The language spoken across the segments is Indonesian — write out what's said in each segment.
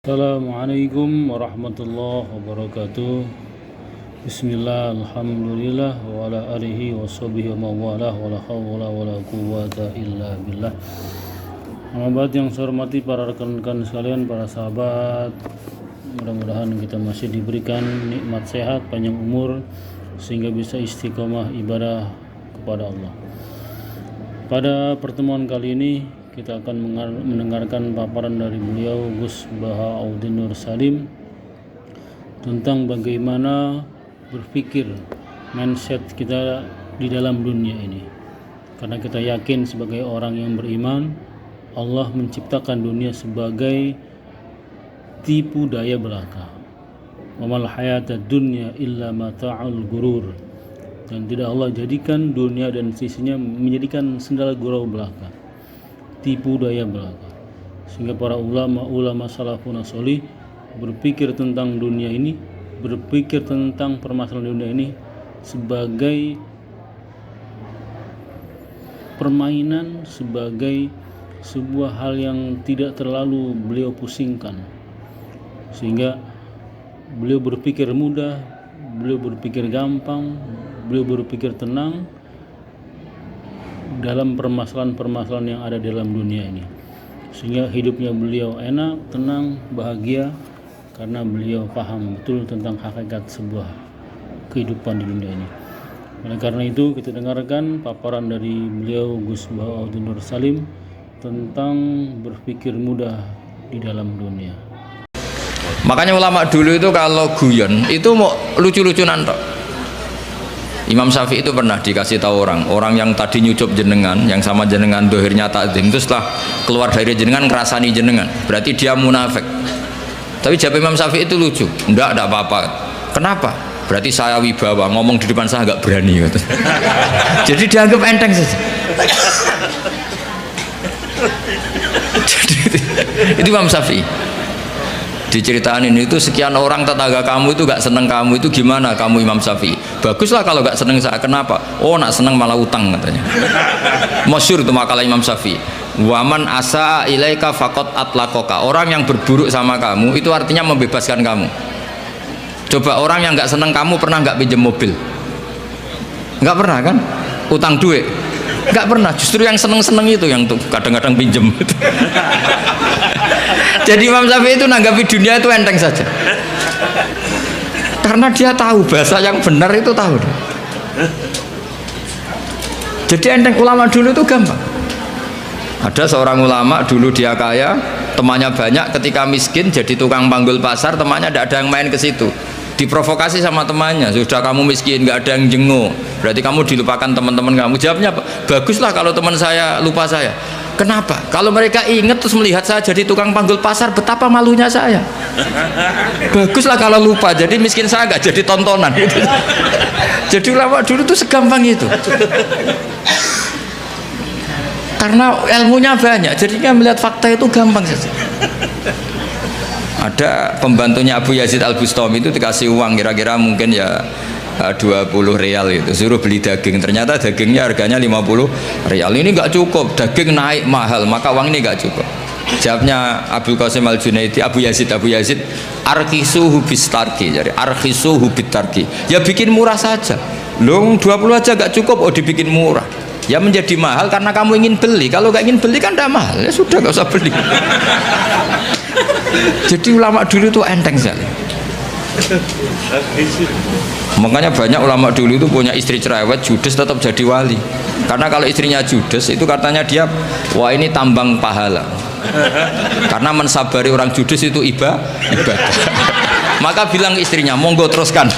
Assalamualaikum warahmatullahi wabarakatuh. Bismillah, alhamdulillah, wa ala alihi wa sahbihi wa mawalah, wa la hawla wa la quwwata illa billah. Sahabat yang saya hormati, para rekan-rekan sekalian, para sahabat, mudah-mudahan kita masih diberikan nikmat sehat, panjang umur, sehingga bisa istiqomah ibadah kepada Allah. Pada pertemuan kali ini kita akan mendengarkan paparan dari beliau Gus Bahauddin Nur Salim tentang bagaimana berpikir mindset kita di dalam dunia ini. Karena kita yakin sebagai orang yang beriman, Allah menciptakan dunia sebagai tipu daya belaka. Wa mal hayatad dunya illa mata'ul gurur. Dan tidak Allah jadikan dunia dan sisinya menjadikan sendal gurau belaka, tipu daya belaka. Sehingga para ulama salafun sholih berpikir tentang dunia ini, berpikir tentang permasalahan dunia ini sebagai permainan, sebagai sebuah hal yang tidak terlalu beliau pusingkan. Sehingga beliau berpikir mudah, beliau berpikir gampang, beliau berpikir tenang dalam permasalahan-permasalahan yang ada dalam dunia ini, sehingga hidupnya beliau enak, tenang, bahagia, karena beliau paham betul tentang hakikat sebuah kehidupan di dunia ini. Oleh karena itu kita dengarkan paparan dari beliau Gus Bahauddin Nur Salim tentang berpikir mudah di dalam dunia. Makanya ulama dulu itu kalau guyon itu mau lucu-lucunan tok. Imam Syafi'i itu pernah dikasih tahu orang yang tadi nyucup jenengan, yang sama jenengan dohirnya takdim, itu setelah keluar dari jenengan ngerasani jenengan, berarti dia munafik. Tapi jawab Imam Syafi'i itu lucu, enggak apa-apa. Kenapa? Berarti saya wibawa, ngomong di depan saya agak berani gitu. Jadi dianggap enteng saja. Jadi, itu Imam Syafi'i. Diceritain ini itu sekian orang tetangga kamu itu gak seneng kamu, itu gimana kamu Imam Syafi'i? Baguslah kalau gak seneng saya. Kenapa? Oh nak seneng malah utang katanya. Masyhur itu makalah Imam Syafi'i. Waman asa ilaika faqat atlaqaka. Orang yang berburuk sama kamu itu artinya membebaskan kamu. Coba orang yang gak seneng kamu pernah gak pinjam mobil? Gak pernah kan? Utang duit? Gak pernah. Justru yang seneng-seneng itu yang tuh kadang-kadang pinjem. Jadi Imam Syafi'i itu nanggapi dunia itu enteng saja, karena dia tahu bahasa yang benar itu tahu. Jadi enteng. Ulama dulu itu gampang. Ada seorang ulama dulu dia kaya, temannya banyak, ketika miskin jadi tukang panggul pasar, temannya tidak ada yang main ke situ. Diprovokasi sama temannya, sudah kamu miskin nggak ada yang jenguk, berarti kamu dilupakan teman-teman kamu. Jawabnya apa? Baguslah kalau teman saya lupa saya. Kenapa? Kalau mereka ingat terus melihat saya jadi tukang panggul pasar, betapa malunya saya. Baguslah kalau lupa, jadi miskin saya nggak jadi tontonan gitu. Jadi ulama dulu tuh segampang itu, karena ilmunya banyak, jadinya melihat fakta itu gampang saja. Ada pembantunya Abu Yazid Al-Bustami itu dikasih uang kira-kira mungkin ya 20 real itu, suruh beli daging, ternyata dagingnya harganya 50 real. Ini nggak cukup, daging naik mahal, maka uang ini nggak cukup. Jawabnya Abdul Qasim Al-Junaidi, Abu Yazid arkhisu hubis tarki, jadi arkhisu hubit tarki, ya bikin murah saja. Loh 20 aja nggak cukup, oh dibikin murah. Ya menjadi mahal karena kamu ingin beli. Kalau nggak ingin beli kan tidak mahal, ya sudah nggak usah beli. Jadi ulama dulu itu enteng sekali. Makanya banyak ulama dulu itu punya istri cerewet, judes tetap jadi wali. Karena kalau istrinya judes itu katanya dia, wah ini tambang pahala. Karena mensabari orang judes itu ibadah. Maka bilang istrinya, monggo teruskan.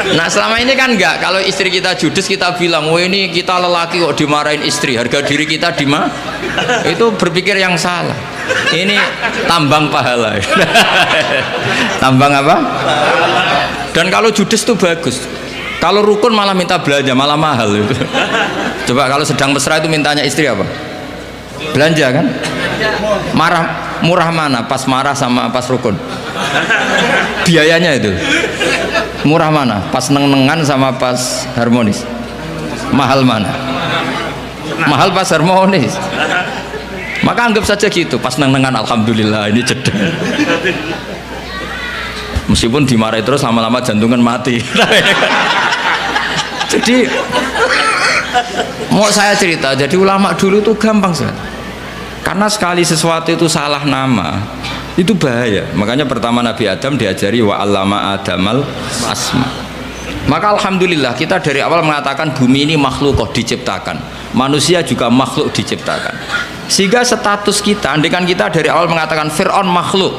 Nah selama ini kan enggak, kalau istri kita judes kita bilang, oh ini kita lelaki kok dimarahin istri, harga diri kita itu berpikir yang salah. Ini tambang pahala. Tambang apa? Dan kalau judes itu bagus, kalau rukun malah minta belanja, malah mahal itu. Coba kalau sedang mesra itu mintanya istri apa? Belanja kan? Murah mana? Pas marah sama pas rukun? Biayanya itu murah mana? Pas neng-nengan sama pas harmonis? Mahal mana? Mahal pas harmonis. Maka anggap saja gitu, pas neng-nengan alhamdulillah ini jeda. Meskipun dimarahi terus lama-lama jantungan mati. Jadi mau saya cerita, jadi ulama dulu itu gampang sekali. Karena sekali sesuatu itu salah nama, itu bahaya. Makanya pertama Nabi Adam diajari wa 'allama Adamal asma. Maka alhamdulillah kita dari awal mengatakan bumi ini makhluk diciptakan, manusia juga makhluk diciptakan. Sehingga status kita, andaikan kita dari awal mengatakan Fir'aun makhluk,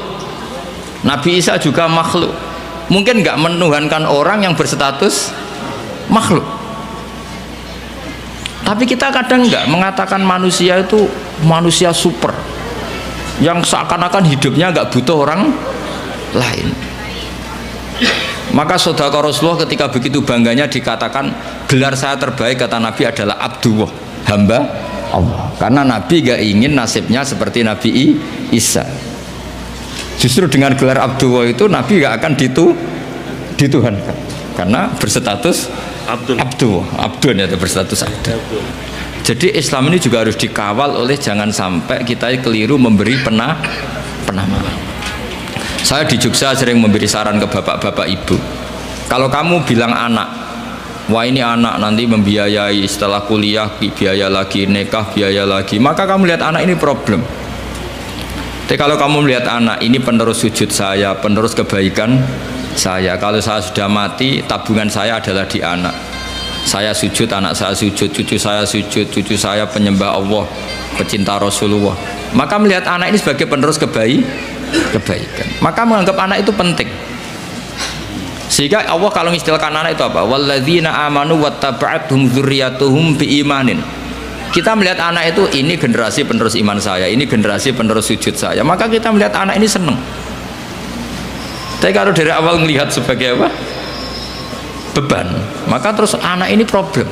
Nabi Isa juga makhluk, mungkin nggak menuhankan orang yang berstatus makhluk. Tapi kita kadang nggak mengatakan manusia itu manusia super yang seakan-akan hidupnya nggak butuh orang lain. Maka saudara Rasulullah ketika begitu bangganya dikatakan gelar saya terbaik kata Nabi adalah Abdullah, hamba Allah. Karena Nabi gak ingin nasibnya seperti Nabi Isa. Justru dengan gelar Abdullah itu Nabi gak akan dituhankan karena berstatus Abdul ya, berstatus Abdul. Jadi Islam ini juga harus dikawal oleh jangan sampai kita keliru memberi penamaan. Saya di Jogja sering memberi saran ke bapak-bapak ibu, kalau kamu bilang anak, wah ini anak nanti membiayai setelah kuliah biaya lagi, nikah biaya lagi, maka kamu lihat anak ini problem. Tapi kalau kamu melihat anak ini penerus sujud saya, penerus kebaikan saya, kalau saya sudah mati tabungan saya adalah di anak. Saya sujud, anak saya sujud, cucu saya sujud, cucu saya penyembah Allah, pecinta Rasulullah. Maka melihat anak ini sebagai penerus kebaikan, maka menganggap anak itu penting. Sehingga Allah kalau mengistilahkan anak itu apa? Walladzina amanu wattaba'athum dzurriyyatuhum biimanin. Kita melihat anak itu ini generasi penerus iman saya, ini generasi penerus sujud saya, maka kita melihat anak ini senang. Tapi kalau dari awal melihat sebagai apa? Beban, maka terus anak ini problem.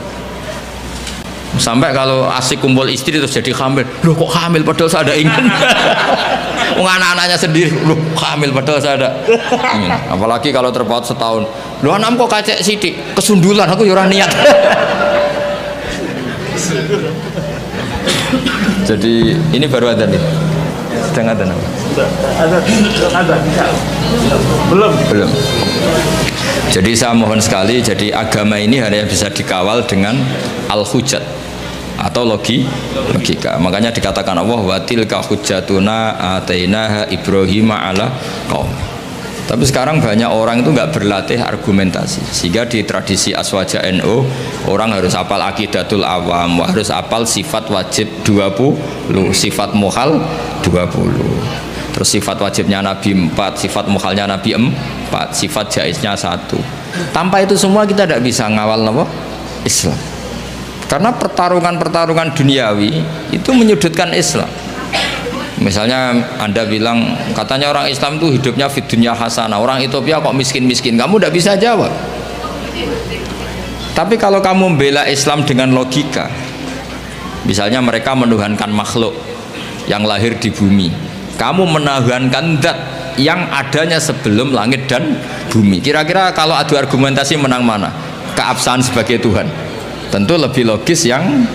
Sampai kalau asik kumpul istri terus jadi hamil. Loh kok hamil padahal saya ada ingin. Anak-anaknya sendiri, loh hamil padahal saya ada ingin. Apalagi kalau terpaut setahun. Loh anakmu kok kacek sidik, kesundulan aku ya ora niat. Jadi ini baru ada nih. Sedang ada nama. Belum. Jadi saya mohon sekali, jadi agama ini hanya bisa dikawal dengan al-hujjat atau logika. Makanya dikatakan Allah wa tilka hujjatuna atainaha Ibrahim ala qaum. Tapi sekarang banyak orang itu nggak berlatih argumentasi, sehingga di tradisi Aswaja NU orang harus hafal akidatul awam, harus hafal sifat wajib 20, sifat muhal 20. Terus sifat wajibnya Nabi 4, sifat mukhalnya Nabi 4, sifat jaiznya 1. Tanpa itu semua kita tidak bisa ngawal apa? Islam. Karena pertarungan duniawi itu menyudutkan Islam. Misalnya Anda bilang katanya orang Islam itu hidupnya fid dunya hasanah, orang Ethiopia kok miskin-miskin, kamu tidak bisa jawab. Tapi kalau kamu membela Islam dengan logika, misalnya mereka menuhankan makhluk yang lahir di bumi, kamu menuhankan zat yang adanya sebelum langit dan bumi. Kira-kira kalau adu argumentasi menang mana? Keabsahan sebagai Tuhan. Tentu lebih logis yang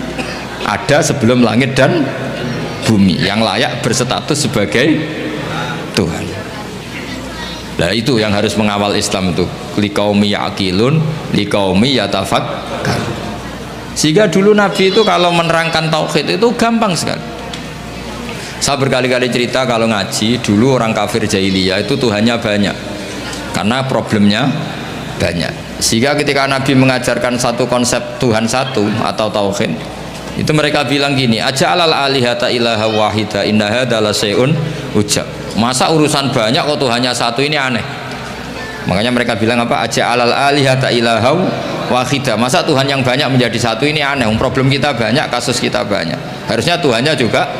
ada sebelum langit dan bumi, yang layak berstatus sebagai Tuhan. Nah itu yang harus mengawal Islam itu. Liqaumi ya'qilun, liqaumi yatafakkar. Sehingga dulu Nabi itu kalau menerangkan tauhid itu gampang sekali. Saya berkali-kali cerita kalau ngaji dulu orang kafir jahiliyah itu Tuhannya banyak karena problemnya banyak. Sehingga ketika Nabi mengajarkan satu konsep Tuhan satu atau tauhid, itu mereka bilang gini, aja'alal alihata ilaha wahida inna hadza la syai'un ujab. Masa urusan banyak kok Tuhannya satu, ini aneh. Makanya mereka bilang apa? Aja'alal alihata ilaha wahida. Masa Tuhan yang banyak menjadi satu, ini aneh. Problem kita banyak, kasus kita banyak. Harusnya Tuhannya juga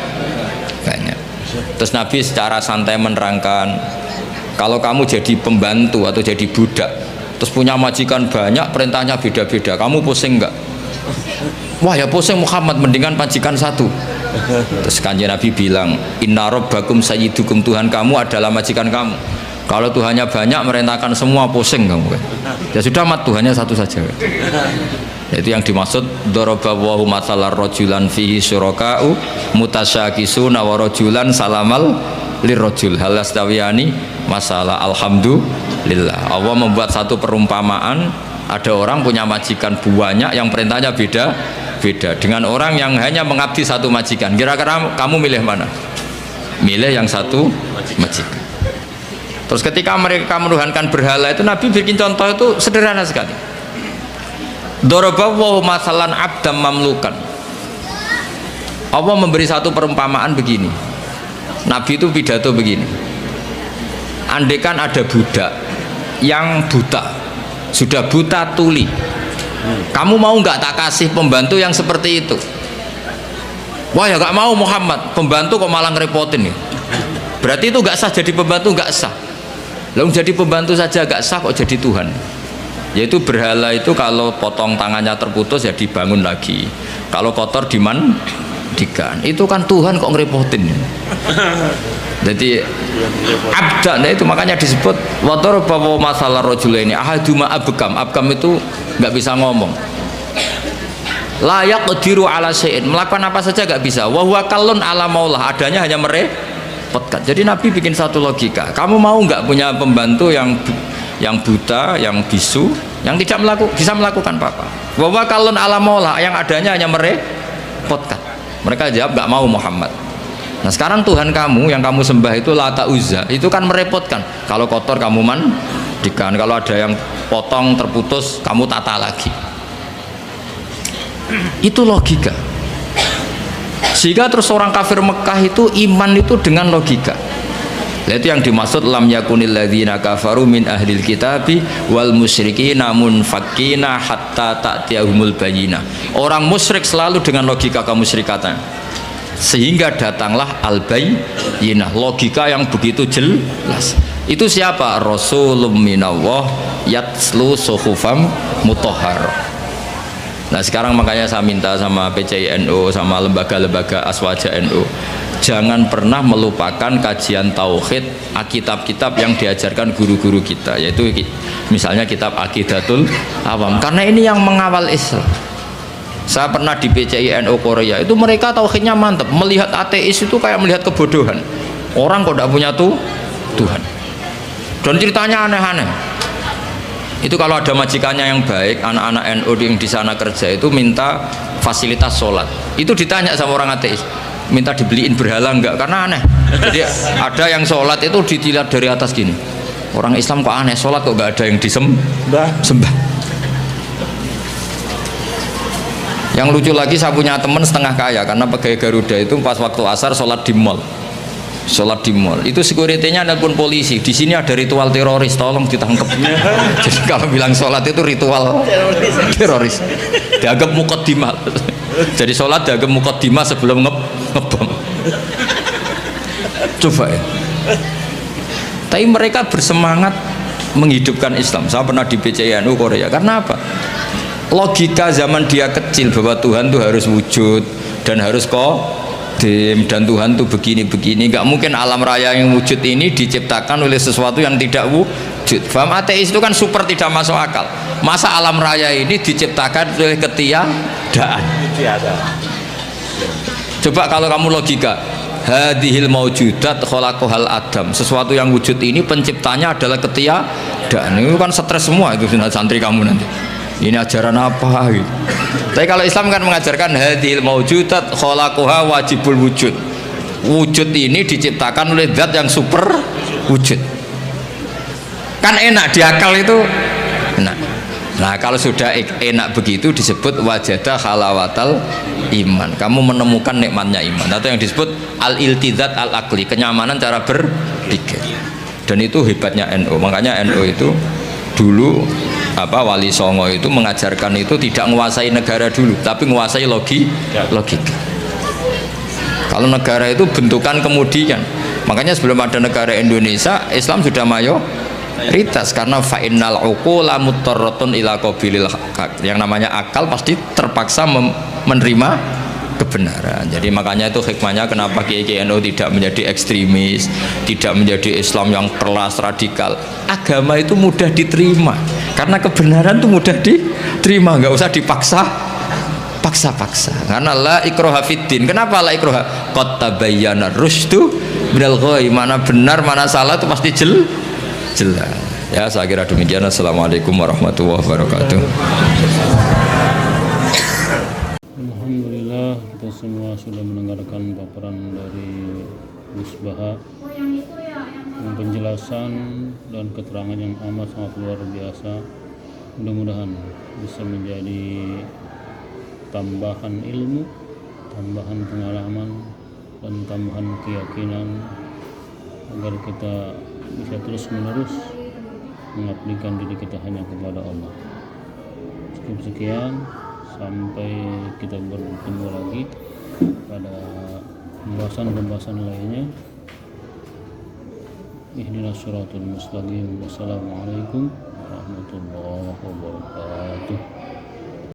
banyak. Terus Nabi secara santai menerangkan, kalau kamu jadi pembantu atau jadi budak terus punya majikan banyak, perintahnya beda-beda, kamu pusing enggak? Wah ya pusing Muhammad, mendingan majikan satu. Terus kanjeng Nabi bilang, inna rabbakum sayyidukum, Tuhan kamu adalah majikan kamu. Kalau Tuhannya banyak merintahkan semua, pusing kamu. Ya sudah mat, Tuhannya satu saja. Itu yang dimaksud daraba wa matsalar rajulan fihi syuraka'u mutasyakisuna wa rajulan salamal lirrajul hal astawiyani masalah. Alhamdulillah, Allah membuat satu perumpamaan, ada orang punya majikan banyak yang perintahnya beda dengan orang yang hanya mengabdi satu majikan. Kira-kira kamu milih mana? Milih yang satu majikan. Terus ketika mereka menuhankan berhala itu, Nabi bikin contoh itu sederhana sekali. Daraballahu masalan abdam mamlukan. Allah memberi satu perumpamaan begini. Nabi itu pidato begini. Andaikan ada budak yang buta, sudah buta tuli, kamu mau nggak tak kasih pembantu yang seperti itu? Wah ya nggak mau Muhammad, pembantu kok malah ngerepotin ya. Berarti itu nggak sah jadi pembantu, nggak sah. Lalu jadi pembantu saja nggak sah, kok jadi Tuhan? Yaitu berhala itu kalau potong tangannya terputus ya dibangun lagi, kalau kotor dimandikan. Itu kan Tuhan kok ngerepotin. Jadi abdan itu makanya disebut wator bahwa masalah rojulaini ahaduma abkam. Abkam itu nggak bisa ngomong, layak diru ala syai'in, melakukan apa saja nggak bisa. Wahwa kalun ala maulah, adanya hanya merepotkan. Jadi Nabi bikin satu logika, kamu mau nggak punya pembantu yang buta, yang bisu, yang tidak bisa melakukan apa-apa. Wahwa kalun ala maulah, yang adanya hanya merepotkan. Mereka jawab nggak mau Muhammad. Nah sekarang Tuhan kamu yang kamu sembah itu Lata Uzza, itu kan merepotkan. Kalau kotor kamu mandikan, kalau ada yang potong terputus kamu tata lagi. Itu logika. Sehingga terus orang kafir Mekah itu iman itu dengan logika. Nah, itu yang dimaksud lam yakunil ladzina kafaru min ahlil kitabi wal musyrikina munfakkina hatta ta'tiyahumul bayyinah. Orang musyrik selalu dengan logika kemusyrikatan. Sehingga datanglah al-bayyinah, logika yang begitu jelas. Itu siapa? Rasulun minallah yatslu suhufam mutahharah. Nah sekarang makanya saya minta sama PCI NU, sama lembaga-lembaga aswaja NU, jangan pernah melupakan kajian tauhid, kitab-kitab yang diajarkan guru-guru kita, yaitu misalnya kitab Aqidatul Awam, karena ini yang mengawal Islam. Saya pernah di PCI NU Korea, itu mereka tauhidnya mantap, melihat ateis itu kayak melihat kebodohan. Orang kok tidak punya Tuhan, dan ceritanya aneh-aneh. Itu kalau ada majikannya yang baik, anak-anak NU yang di sana kerja itu minta fasilitas sholat, itu ditanya sama orang ateis, minta dibeliin berhala enggak, karena aneh. Jadi ada yang sholat itu dilihat dari atas gini, orang Islam kok aneh, sholat kok enggak ada yang disembah. Yang lucu lagi, saya punya teman setengah kaya karena pegawai Garuda itu pas waktu asar sholat di mall. Itu security-nya nelpon polisi, di sini ada ritual teroris, tolong ditangkap. Jadi kalau bilang sholat itu ritual teroris, dianggap muqaddimah. Jadi sholat dianggap muqaddimah sebelum ngebom. Coba ya. Tapi mereka bersemangat menghidupkan Islam. Saya pernah di PCNU Korea, karena apa? Logika zaman dia kecil bahwa Tuhan tuh harus wujud dan harus qadim, dan Tuhan tuh begini-begini. Gak mungkin alam raya yang wujud ini diciptakan oleh sesuatu yang tidak wujud. Faham? Ateis itu kan super tidak masuk akal. Masa alam raya ini diciptakan oleh ketiadaan? Coba kalau kamu logika, hadhil maujudat khalaqahal adam, sesuatu yang wujud ini penciptanya adalah ketiadaan. Itu kan stres semua itu santri kamu nanti. Ini ajaran apa gitu. Tapi kalau Islam kan mengajarkan hadhil maujudat khalaqaha wajibul wujud. Wujud ini diciptakan oleh zat yang super wujud. Kan enak di akal itu enak. Nah kalau sudah enak begitu disebut wajada halawatal iman. Kamu menemukan nikmatnya iman, atau yang disebut al-iltizat al-aqli, kenyamanan cara berpikir. Dan itu hebatnya NU. Makanya NU itu dulu Wali Songo itu mengajarkan itu tidak menguasai negara dulu, tapi menguasai logika. Kalau negara itu bentukan kemudian, makanya sebelum ada negara Indonesia, Islam sudah mayoritas, karena fa'innal uqula muttarratun ila qabilil haq. Yang namanya akal pasti terpaksa menerima kebenaran. Jadi makanya itu hikmahnya kenapa Kiai NU tidak menjadi ekstremis, tidak menjadi Islam yang keras radikal. Agama itu mudah diterima karena kebenaran itu mudah diterima, nggak usah paksa. Karena la ikraha fiddin. Kenapa la ikraha? Qad tabayyana rusydu minal ghayy. Mana benar mana salah itu pasti jelas. Ya, saya kira demikian. Assalamualaikum warahmatullahi wabarakatuh. Alhamdulillah, kita semua sudah mendengarkan paparan dari Gus Baha dengan penjelasan dan keterangan yang amat sangat luar biasa. Mudah-mudahan bisa menjadi tambahan ilmu, tambahan pengalaman, dan tambahan keyakinan agar kita bisa terus-menerus mengabdikan diri kita hanya kepada Allah. Cukup sekian, sampai kita bertemu lagi pada pembahasan lainnya. Ihdinas shiratal mustaqim. Wassalamualaikum warahmatullahi wabarakatuh.